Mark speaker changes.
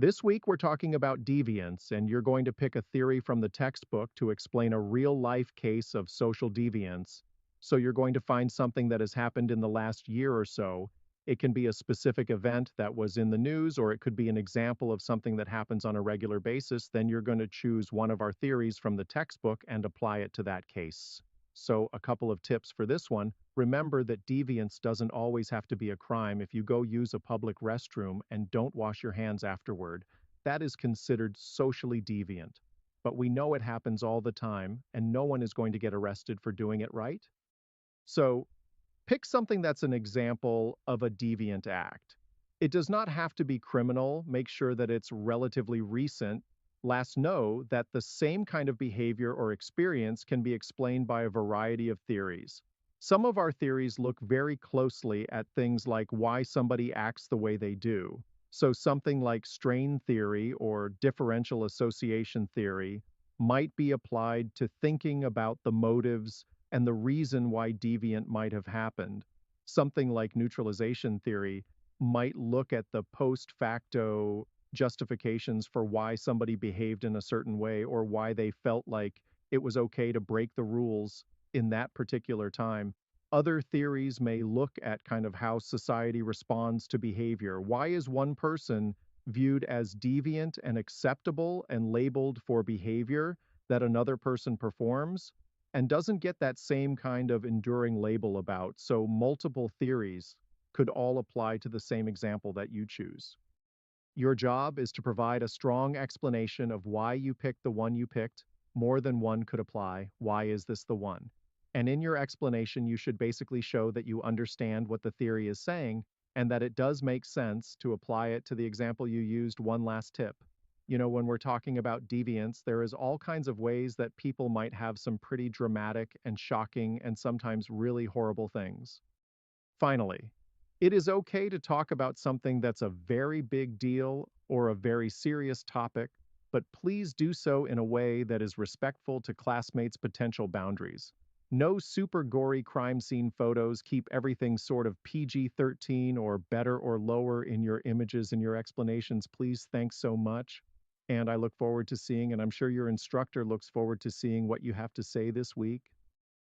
Speaker 1: This week, we're talking about deviance, and you're going to pick a theory from the textbook to explain a real life case of social deviance. So, you're going to find something that has happened in the last year or so. It can be a specific event that was in the news, or it could be an example of something that happens on a regular basis. Then you're going to choose one of our theories from the textbook and apply it to that case. So, a couple of tips for this one. Remember that deviance doesn't always have to be a crime. If you go use a public restroom and don't wash your hands afterward, that is considered socially deviant. But we know it happens all the time, and no one is going to get arrested for doing it, right? So pick something that's an example of a deviant act. It does not have to be criminal. Make sure that it's relatively recent. Last, know that the same kind of behavior or experience can be explained by a variety of theories. Some of our theories look very closely at things like why somebody acts the way they do. So, something like strain theory or differential association theory might be applied to thinking about the motives and the reason why deviant might have happened. Something like neutralization theory might look at the post facto justifications for why somebody behaved in a certain way or why they felt like it was okay to break the rules in that particular time. Other theories may look at kind of how society responds to behavior. Why is one person viewed as deviant and acceptable and labeled for behavior that another person performs and doesn't get that same kind of enduring label about? So, multiple theories could all apply to the same example that you choose. Your job is to provide a strong explanation of why you picked the one you picked. More than one could apply. Why is this the one? And in your explanation, you should basically show that you understand what the theory is saying and that it does make sense to apply it to the example you used. One last tip. When we're talking about deviance, there is all kinds of ways that people might have some pretty dramatic and shocking and sometimes really horrible things. Finally, it is okay to talk about something that's a very big deal or a very serious topic, but please do so in a way that is respectful to classmates' potential boundaries. No super gory crime scene photos. Keep everything sort of PG-13 or better or lower in your images and your explanations, please. Thanks so much. And I look forward to seeing, and I'm sure your instructor looks forward to seeing what you have to say this week.